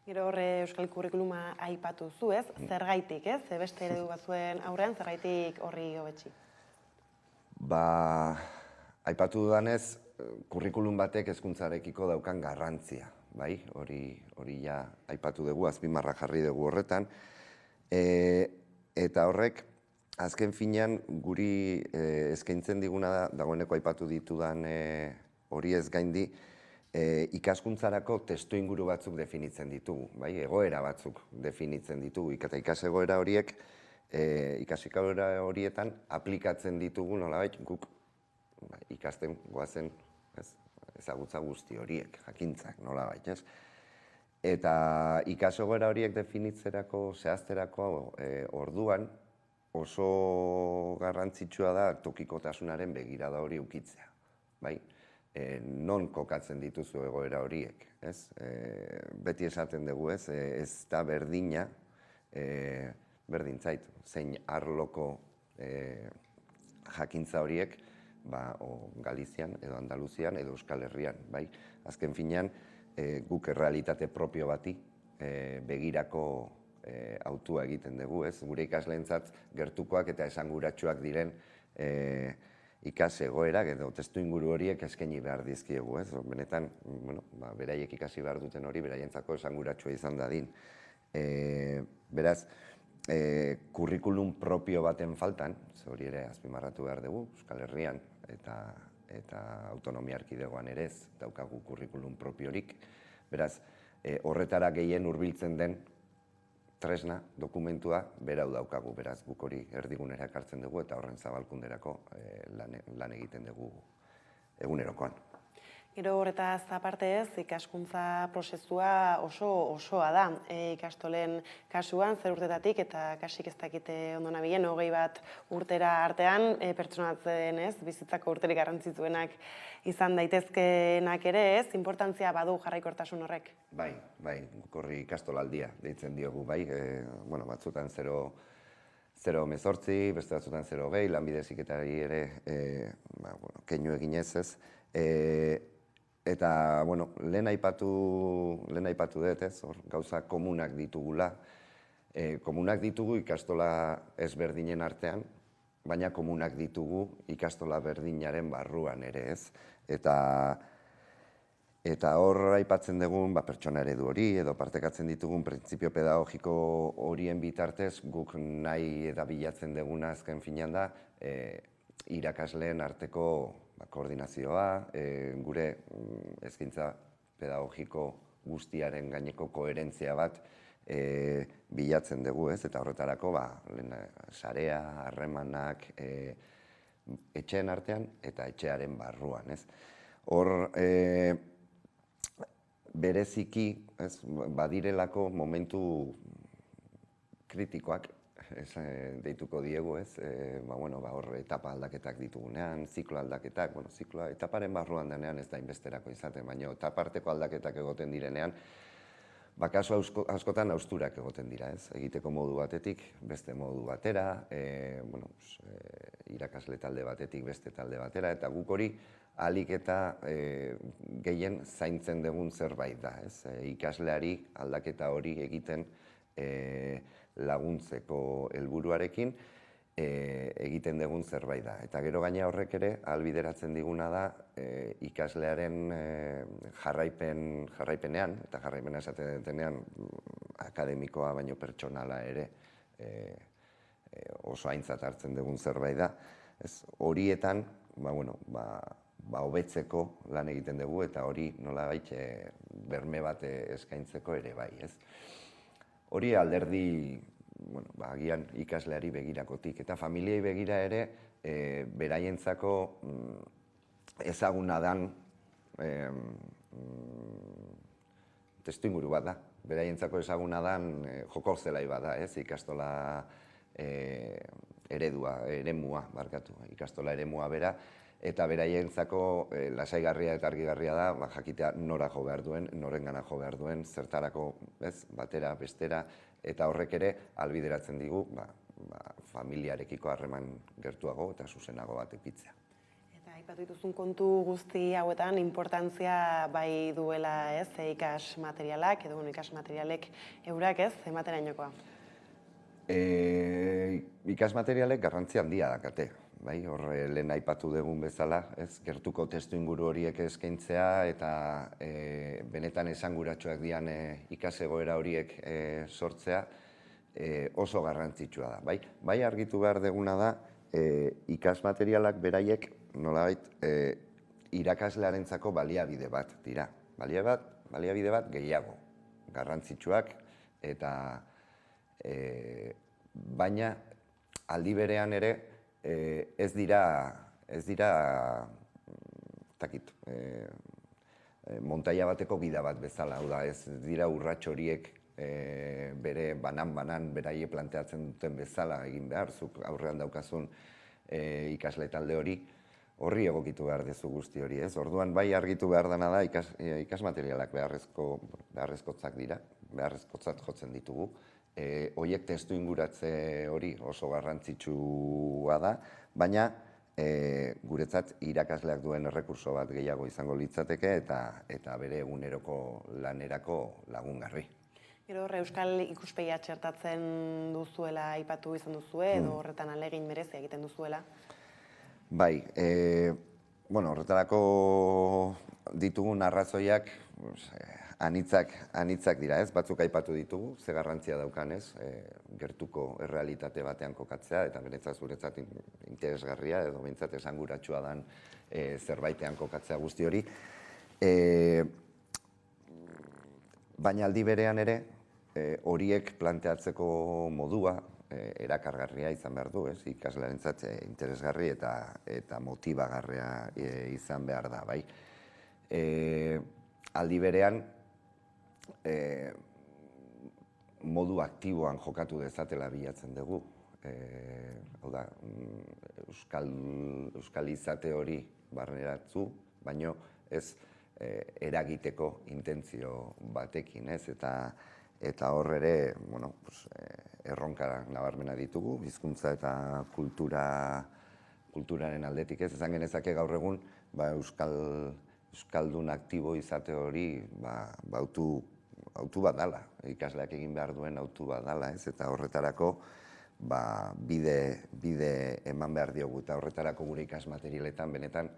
G: Gero horre Euskal Kurrikuluma aipatu zu, ez? Zergaitik, ez? Beste eredu batzuen aurrean, zergaitik horri hobetsi?
X: Aipatu dudanez, kurrikulum batek hezkuntzarekiko daukan garrantzia, bai? Hori ja aipatu dugu, azpimarra jarri dugu horretan. Eta horrek, azken finean, guri eskaintzen diguna dagoeneko aipatu ditudan hori ez gaindi, ikaskuntzarako testu inguru batzuk definitzen ditugu, egoera batzuk definitzen ditugu, eta ikasegoera horiek, ikasikagoera horietan aplikatzen ditugu nolabait guk ikasten goazen ezagutza guzti horiek, jakintzak nolabait, ez? Eta ikasegoera horiek definitzerako, zehazterako orduan oso garrantzitsua da tokikotasunaren begirada hori ukitzea, bai? Non kokatzen dituzu egoera horiek, ez? Beti esaten dugu, ez? Ez da berdina, berdintzait, zein arloko jakintza horiek, Galizian, edo Andaluzian, edo Euskal Herrian, bai? Azken finean, guk errealitate propio bati begirako autua egiten dugu, ez? Gure ikasleentzat gertukoak eta esanguratsuak diren ikas egoerak edo testu inguru horiek eskaini behar dizkiegu, ez? Benetan, beraiek ikasi behar duten hori, beraientzako esanguratsua izan dadin. Beraz, kurrikulum propio baten faltan, hori ere azpimarratu behar dugu, Euskal Herrian eta autonomia erkidegoan ere ez daukagu kurrikulum propiorik. Beraz, horretara gehien hurbiltzen den tresna, dokumentua, berau daukagu, beraz, guk hori erdigunera ekartzen dugu eta horren zabalkunderako lan egiten dugu egunerokoan.
G: Gero horretaz aparte ez, ikaskuntza prozesua osoa da. Ikastolen kasuan, zer urtetatik eta kasik ez dakite ondo nabilen, 21 urtera artean, pertsonatzen ez, bizitzako urterik garrantzitsuenak izan daitezkenak ere ez, importantzia badu jarraikortasun horrek.
X: Bai, guk horri ikastolaldia deitzen diogu, bai, batzutan 0,18, beste batzutan 0,20, lanbide heziketari ere keinu eginez ez. Eta, lehen aipatu dut, ez, gauza komunak ditugula. Komunak ditugu ikastola ezberdinen artean, baina komunak ditugu ikastola berdinaren barruan ere, ez. Eta hor aipatzen dugun pertsona eredu hori, edo partekatzen ditugun printzipio pedagogiko horien bitartez, guk nahi eta bilatzen duguna azken finean da, irakasleen arteko koordinazioa, gure eskaintza pedagogiko guztiaren gaineko koherentzia bat bilatzen dugu, ez? Eta horretarako sarea, harremanak etxeen artean eta etxearen barruan, ez? Hor bereziki, ez, badirelako momentu kritikoak deituko diegu, ez, hor etapa aldaketak ditugunean, ziklo aldaketak, etaparen barruan denean ez da inbesterako izaten, baina etaparteko aldaketak egoten direnean, kasu askotan hausturak egoten dira, ez, egiteko modu batetik, beste modu batera, irakasle talde batetik, beste talde batera, eta guk hori ahalik eta gehien zaintzen dugun zerbait da, ez, ikasleari aldaketa hori egiten laguntzeko helburuarekin egiten dugun zerbait da. Eta gero gaina horrek ere ahalbideratzen diguna da ikaslearen jarraipenean, eta jarraipena esaten denean akademikoa baino pertsonala ere oso aintzat hartzen dugun zerbait da. Horietan, hobetzeko lan egiten dugu eta hori nolabait berme bat eskaintzeko ere bai, ez? Hori alderdi, agian ikasleari begirakotik, eta familiei begira ere, beraientzako ezaguna dan testuinguru bat da. Beraientzako ezaguna dan joko zelai bat da, ez? Ikastola eremua, ikastola eremua bera, eta beraientzako lasaigarria eta argigarria da, jakitea nora jo behar duen, norengana jo behar duen, zertarako, ez, batera, bestera, eta horrek ere ahalbideratzen digu familiarekiko harreman gertuago eta zuzenago bat ekitzea.
G: Eta aipatu dituzun kontu guzti hauetan importantzia bai duela, ez, ikas materialak, edo ikas materialek eurak, ez, ematerainokoa?
X: Ikas materialek garrantzi handia dakate. Hor lehen aipatu dugun bezala, gertuko testu inguru horiek eskaintzea eta benetan esanguratsuak dian ikasegoera horiek sortzea oso garrantzitsua da. Bai argitu behar duguna da, ikasmaterialak beraiek nolabait irakaslearentzako baliabide bat dira. Baliabide bat gehiago, garrantzitsuak eta baina aldi berean ere ez dira montaia bateko gida bat bezala, hau da, ez dira urrats horiek bere banan beraie planteatzen duten bezala egin behar, zuk aurrean daukazun ikasle talde hori, horri egokitu behar dezu guzti hori, ez? Orduan bai argitu behar dena da ikasmaterialak beharrezkotzak dira, beharrezkotzat jotzen ditugu. Horiek testu inguratze hori oso garrantzitsua da, baina guretzat irakasleak duen errekurso bat gehiago izango litzateke eta bere eguneroko lanerako lagungarri.
G: Gero euskal ikuspegia txertatzen duzuela aipatu izan duzue, edo horretan alegin merezi egiten duzuela?
X: Bai, horretarako ditugun arrazoiak anitzak dira, ez? Batzuk aipatu ditugu, ze garrantzia daukan, ez? Gertuko errealitate batean kokatzea, eta benetzat zuretzat interesgarria, edo behintzat esanguratsua dan zerbaitean kokatzea guzti hori. Baina aldi berean ere, horiek planteatzeko modua erakargarria izan behar du, ikaslearentzat interesgarri eta motibagarria izan behar da, bai. Aldi berean, modu aktiboan jokatu dezatela bilatzen dugu. Hau da, euskal izate hori barneratzu, baino ez eragiteko intentzio batekin, ez? Eta hor ere, erronka nabarmena ditugu, hizkuntza eta kulturaren aldetik, ez? Esan genezake gaur egun, euskaldun aktibo izate hori autu bat dala, ikasleak egin behar duen autu bat dala, ez? Eta horretarako bide eman behar diogu, eta horretarako gure ikasmaterialetan benetan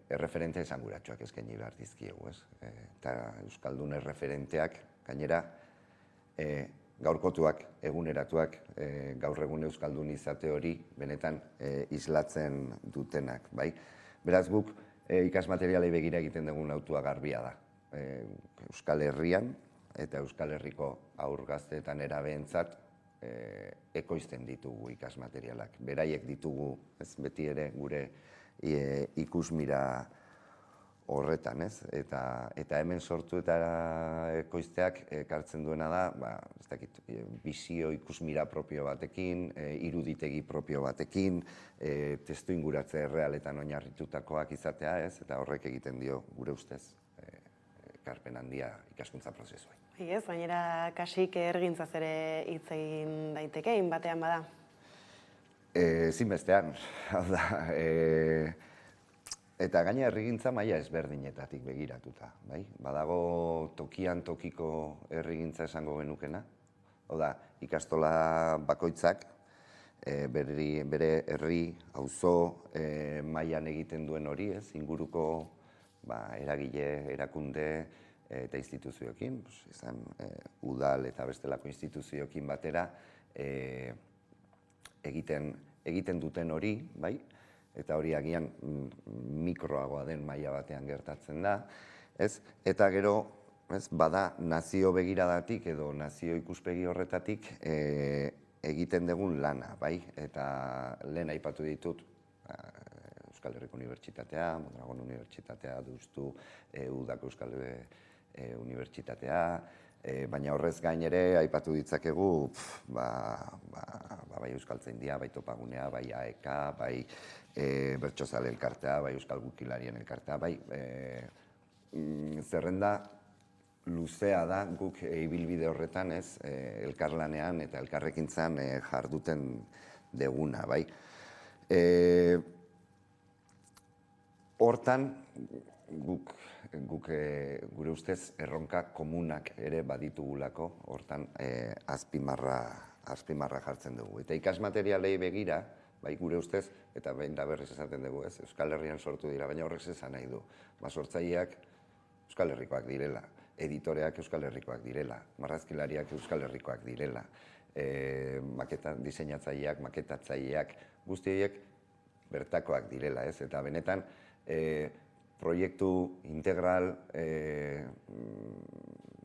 X: erreferente esanguratsuak eskaini behar dizkiegu, ez? Eta euskaldun erreferenteak, gainera, gaurkotuak, eguneratuak, gaur egun euskaldun izate hori benetan islatzen dutenak, bai? Beraz guk ikasmaterialei begira egiten dugun autua garbia da. Euskal Herrian eta Euskal Herriko haur gazteetan erabeentzat ekoizten ditugu ikasmaterialak. Beraiek ditugu, ez beti ere gure ikusmira horretan, ez? Eta hemen sortu eta ekoizteak ekartzen duena da, ez dakit, bizio ikusmira propio batekin, iruditegi propio batekin, testu inguratze errealetan oinarritutakoak izatea, ez? Eta horrek egiten dio gure ustez ekarpen handia ikaskuntza prozesuai.
G: Ez, gainera kasik ergintzaz ere hitz egin daiteke, batean bada?
X: Zinbestean, hau da, eta gaina herrigintza maila ezberdinetatik begiratuta, bai? Badago tokian tokiko herrigintza esango genukena, hau da, ikastola bakoitzak bere herri, auzo mailan egiten duen hori, ez? Inguruko eragile, erakunde eta instituzioekin, izan udal eta bestelako instituzioekin batera egiten duten hori, bai? Eta hori agian mikroagoa den maila batean gertatzen da, ez? Eta gero, bada nazio begiradatik edo nazio ikuspegi horretatik egiten dugun lana, bai? Eta lehen aipatu ditut Euskal Herriko Unibertsitatea, Mondragon Unibertsitatea, Deustu, Udako Euskal Unibertsitatea, baina horrez gain ere aipatu ditzakegu bai Euskaltzaindia, bai Topagunea, bai AEK, bai Bertsozale elkartea, bai Euskal Gukilarien elkartea, bai zerrenda luzea da guk ibilbide horretan, ez, elkarlanean eta elkarrekintzan jarduten deguna, bai. Hortan, guk gure ustez erronka komunak ere baditugulako, hortan azpimarra jartzen dugu. Eta ikasmaterialei begira, bai gure ustez, eta behin da berriz esaten dugu, ez, Euskal Herrian sortu dira, baina horrek esan nahi du. Sortzaileak Euskal Herrikoak direla, editoreak Euskal Herrikoak direla, marrazkilariak Euskal Herrikoak direla, diseinatzaileak, maketatzaileak, guzti horiek bertakoak direla, ez, eta benetan proiektu integral,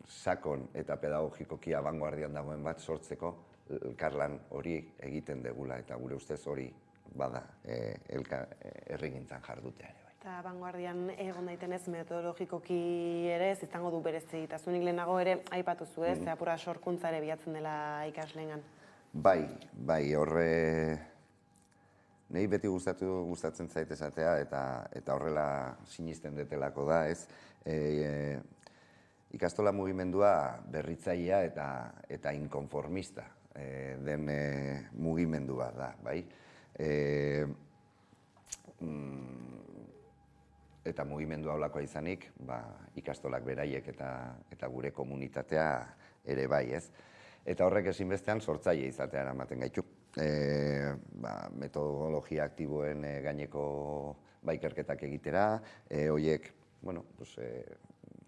X: sakon eta pedagogikoki abangoardian dagoen bat sortzeko elkarlan hori egiten degula, eta gure ustez hori bada herrigintzan jardutea ere.
G: Eta abangoardian egon daitenez metodologikoki ere ez izango du berezitasunik, lehenago ere aipatu zu, ez, apura sorkuntza ere bilatzen dela ikasleengan.
X: Bai, horre Nei beti gustatzen zait esatea eta horrela sinisten detelako da, ez? Ikastola mugimendua berritzailea eta inkonformista den mugimendua da, bai? Eta mugimendua holakoa izanik, ikastolak beraiek eta gure komunitatea ere bai, ez? Eta horrek ezinbestean sortzaile izatea eramaten gaitu. Metodologia aktiboen gaineko ikerketak egitera, horiek,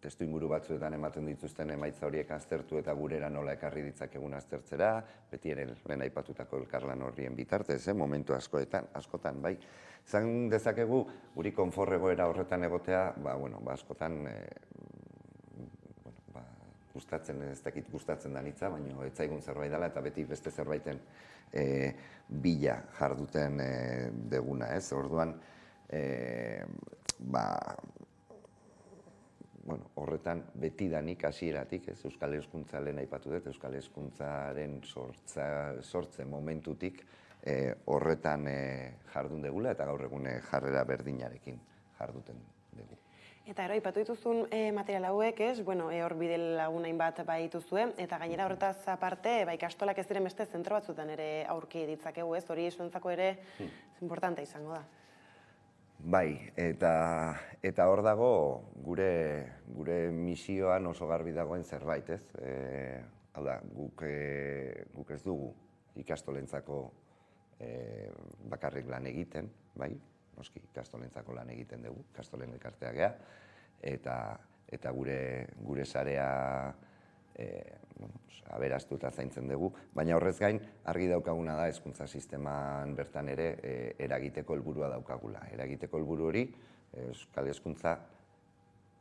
X: testuinguru batzuetan ematen dituzten emaitza horiek aztertu eta gurera nola ekarri ditzakegun aztertzera, beti ere lehen aipatutako elkarlan horrien bitartez, momentu askotan, bai. Zan dezakegu, guri konforregoera horretan egotea, askotan gustatzen, ez dakit gustatzen da nitza, baina ez zaigun zerbait dela eta beti beste zerbaiten bila jarduten deguna, ez? Orduan, horretan betidanik hasieratik, ez? Euskal Hezkuntza lehen aipatu dut, Euskal Hezkuntzaren sortze momentutik horretan jardun degula eta gaur egun jarrera berdinarekin jarduten dugu.
G: Eta aipatu dituzun material hauek, hor bide lagunain bat dituzue, eta gainera horretaz aparte, ikastolak ez diren beste zentro batzutan ere aurki ditzakegu, ez? Hori zuentzako ere importante izango da.
X: Bai, eta hor dago gure misioan oso garbi dagoen zerbait, ez? Hau da, guk ez dugu ikastolentzako bakarrik lan egiten, bai? Noski, ikastolentzako lan egiten dugu, ikastolen elkartea gea, eta gure sarea aberastu eta zaintzen dugu, baina horrez gain argi daukaguna da hezkuntza sisteman bertan ere eragiteko helburua daukagula. Eragiteko helburu hori Euskal Hezkuntza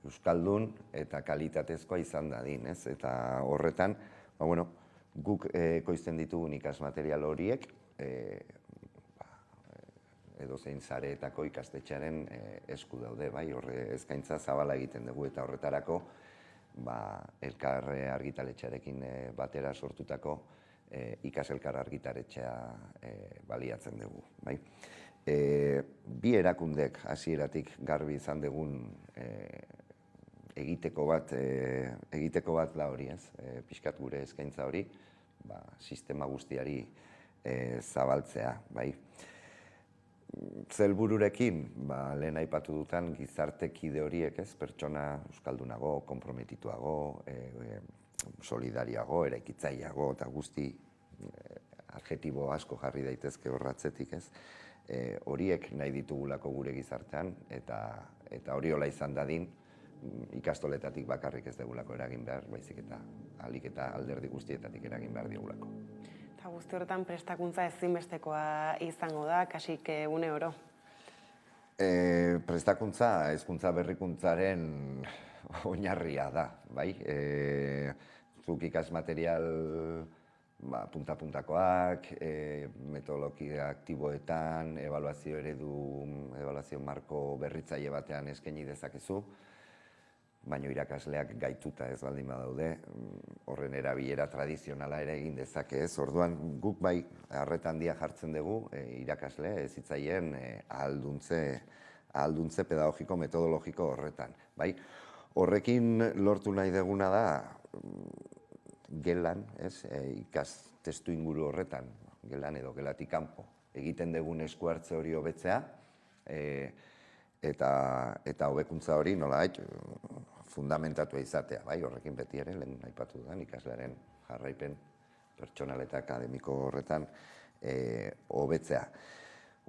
X: euskaldun eta kalitatezkoa izan dadin, ez? Eta horretan, guk ekoizten ditugun ikasmaterial horiek edozein sareetako ikastetxearen esku daude, bai, horre eskaintza zabala egiten dugu eta horretarako elkar argitaletxearekin batera sortutako ikaselkar argitaletxea baliatzen dugu, bai. Bi erakundek hasieratik garbi izan dugun egiteko bat da hori, ez? Pixkat gure eskaintza hori, sistema guztiari zabaltzea, bai. Zelbururekin, lehen aipatu dutan gizartekide horiek, ez, pertsona euskaldunago, konprometituago, solidariago, eraikitzaileago eta guzti adjetibo asko jarri daitezke horratzetik, ez, horiek nahi ditugulako gure gizartean eta hori hola izan dadin ikastoletatik bakarrik ez degulako eragin behar, baizik eta ahalik eta alderdi guztietatik eragin behar digulako.
G: Eta guzti horretan prestakuntza ezinbestekoa izango da, kasik une oro?
X: Prestakuntza, hezkuntza berrikuntzaren oinarria da, bai? Zuk ikasmaterial punta-puntakoak, metodologia aktiboetan, ebaluazio eredu, ebaluazio marko berritzaile batean eskaini dezakezu, baina irakasleak gaituta ez baldin badaude, horren erabilera tradizionala ere egin dezake, ez? Orduan guk bai arreta handia jartzen dugu irakasle hezitzaileen ahalduntze pedagogiko metodologiko horretan, bai? Horrekin lortu nahi deguna da gelan, ez? Ikastestu inguru horretan, gelan edo gelatik kanpo egiten dugun esku hartze hori hobetzea, eta hobekuntza hori nolabait fundamentatua izatea, bai, horrekin beti ere, lehen aipatu dudan, ikaslearen jarraipen pertsonal eta akademiko horretan hobetzea.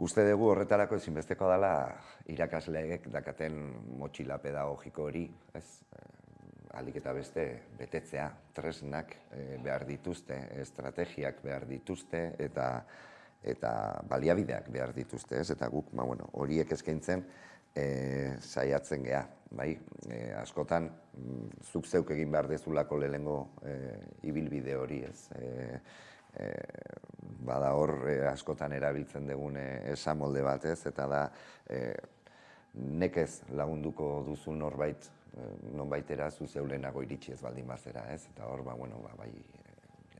X: Uste dugu horretarako ezinbesteko dela irakasleek dakaten motxila pedagogiko hori, ez, ahalik eta beste betetzea, tresnak behar dituzte, estrategiak behar dituzte eta baliabideak behar dituzte, ez, eta guk, horiek eskaintzen saiatzen geha, bai, askotan zuk zeuk egin behar dezulako lehenengo ibilbide hori, ez, bada hor askotan erabiltzen dugun esamolde bat, ez, eta da nekez lagunduko duzu norbait, nonbaitera zu zeu lehenago iritsi ez baldin bazera, ez, eta hor, bai,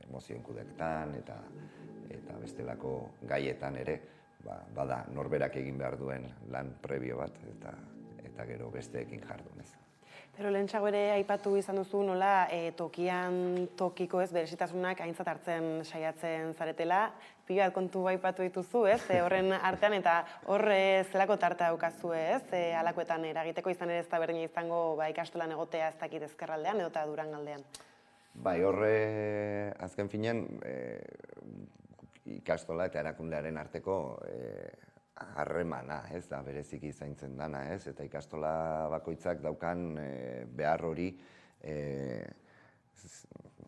X: emozioen kudeketan eta bestelako gaietan ere, bada norberak egin behar duen lan prebio bat eta gero besteekin jardunez.
G: Pero lehentxago ere aipatu izan duzu nola tokian tokiko ez berezitasunak aintzat hartzen saiatzen zaretela, pila kontu aipatu dituzu, ez, horren artean eta hor zelako tartea daukazu, ez, alakoetan eragiteko izan ere ez da berdina izango ikastolan egotea ez dakit ezkerraldean edo eta Durangaldean.
X: Bai, horre azken finean ikastola eta erakundearen arteko harremana, ez da bereziki zaintzen dana, ez? Eta ikastola bakoitzak daukan behar hori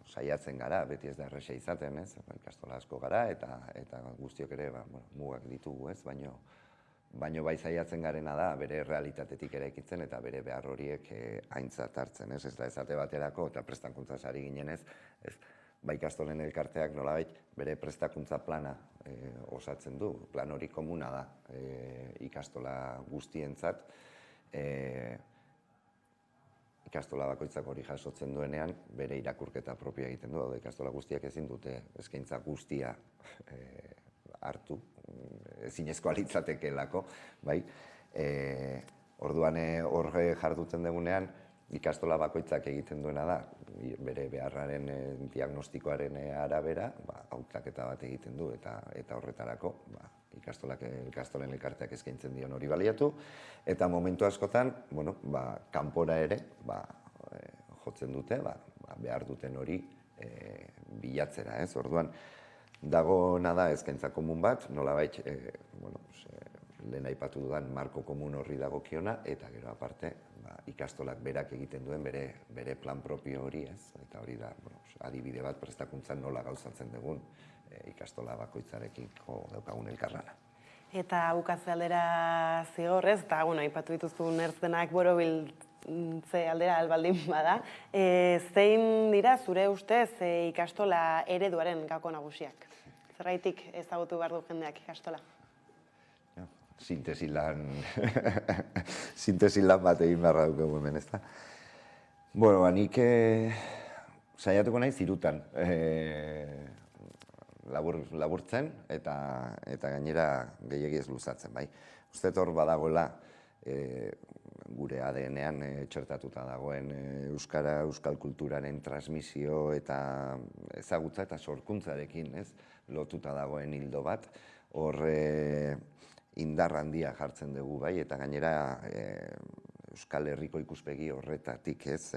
X: saiatzen gara, beti ez da erresa izaten, ez? Ikastola asko gara eta guztiok ere mugak ditugu, ez? Baino bai saiatzen garena da bere realitatetik eraikitzen eta bere behar horiek aintzat hartzen, ez? Ez da esate baterako eta prestakuntzaz ari ginenez, ez? Ba ikastolen elkarteak nolabait bere prestakuntza plana osatzen du. Plan hori komuna da ikastola guztientzat. Ikastola bakoitzak hori jasotzen duenean bere irakurketa propioa egiten du. Ikastola guztiak ezin dute eskaintza guztia hartu, ezinezkoa litzatekeelako, bai. Orduan horre jarduten dugunean, ikastola bakoitzak egiten duena da, bere beharraren diagnostikoaren arabera, hautaketa bat egiten du eta horretarako ikastolen elkarteak eskaintzen dion hori baliatu, eta momentu askotan, kanpora ere jotzen dute, behar duten hori bilatzera, ez? Orduan, dagoena da eskaintza komun bat, nolabait, lehen aipatu dudan marko komun horri dagokiona, eta gero aparte, ikastolak berak egiten duen bere plan propio hori, ez? Eta hori da, adibide bat prestakuntzan nola gauzatzen dugun ikastola bakoitzarekiko daukagun elkarlana.
G: Eta bukatze aldera zigorrez, eta aipatu dituzu nertzenak borobiltze aldera albaldin bada, zein dira zure ustez ikastola ereduaren gako nagusiak? Zergaitik ezagutu behar du jendeak ikastola?
X: Sintesi lan bat egin beharra dugu hemen, ez da? Bueno, nik saiatuko nahi zirutan laburtzen eta gainera gehiegi ez luzatzen, bai. Uste hor badagoela gure ADN-ean txertatuta dagoen euskal kulturaren transmisio eta ezagutza eta sorkuntzarekin, ez? Lotuta dagoen hildo bat, hor indar handia jartzen dugu, bai, eta gainera Euskal Herriko ikuspegi horretatik, ez,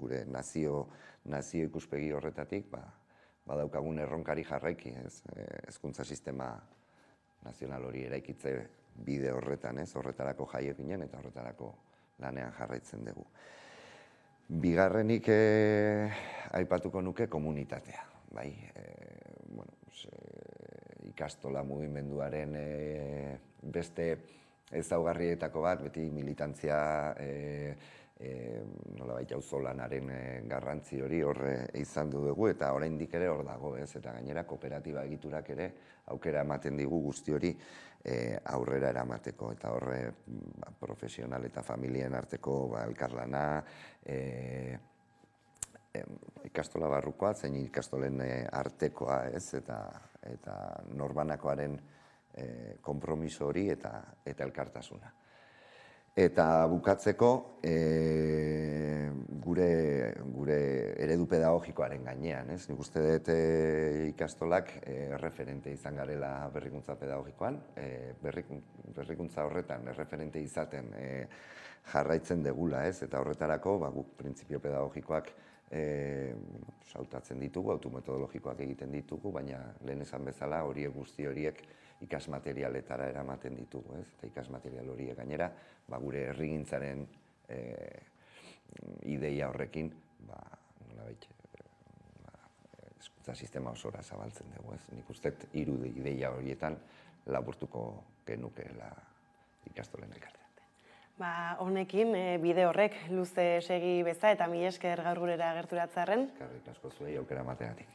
X: gure nazio ikuspegi horretatik, badaukagun erronkari jarraiki, ez, hezkuntza sistema nazional hori eraikitze bide horretan, ez, horretarako jaio ginen eta horretarako lanean jarraitzen dugu. Bigarrenik aipatuko nuke komunitatea, bai, ikastola mugimenduaren beste ezaugarrietako bat, beti militantzia nolabait auzolanaren garrantzi hori hor izan dugu eta oraindik ere hor dago, ez? Eta gainera kooperatiba egiturak ere aukera ematen digu guzti hori aurrera eramateko eta horre profesional eta familien arteko elkarlana, ikastola barrukoa, zein ikastolen artekoa, ez, eta norbanakoaren konpromiso hori eta elkartasuna. Eta bukatzeko, gure eredu pedagogikoaren gainean, ez? Nik uste dut ikastolak referente izan garela berrikuntza pedagogikoan, berrikuntza horretan referente izaten jarraitzen degula, ez? Eta horretarako, guk printzipio pedagogikoak sautatzen ditugu, autometodologikoak egiten ditugu, baina lehen esan bezala horiek guzti horiek ikasmaterialetara eramaten ditugu, ez? Eta ikasmaterial horiek gainera, gure herrigintzaren ideia horrekin, nolabait, hezkuntza sistema osora zabaltzen dugu, ez? Nik uste 3 ideia horietan laburtuko genukeela ikastolen elkartea.
G: Honekin, bide horrek luze segi beza eta mila esker gaur gurera gerturatzearren.
X: Eskerrik asko zuei aukera emateagatik.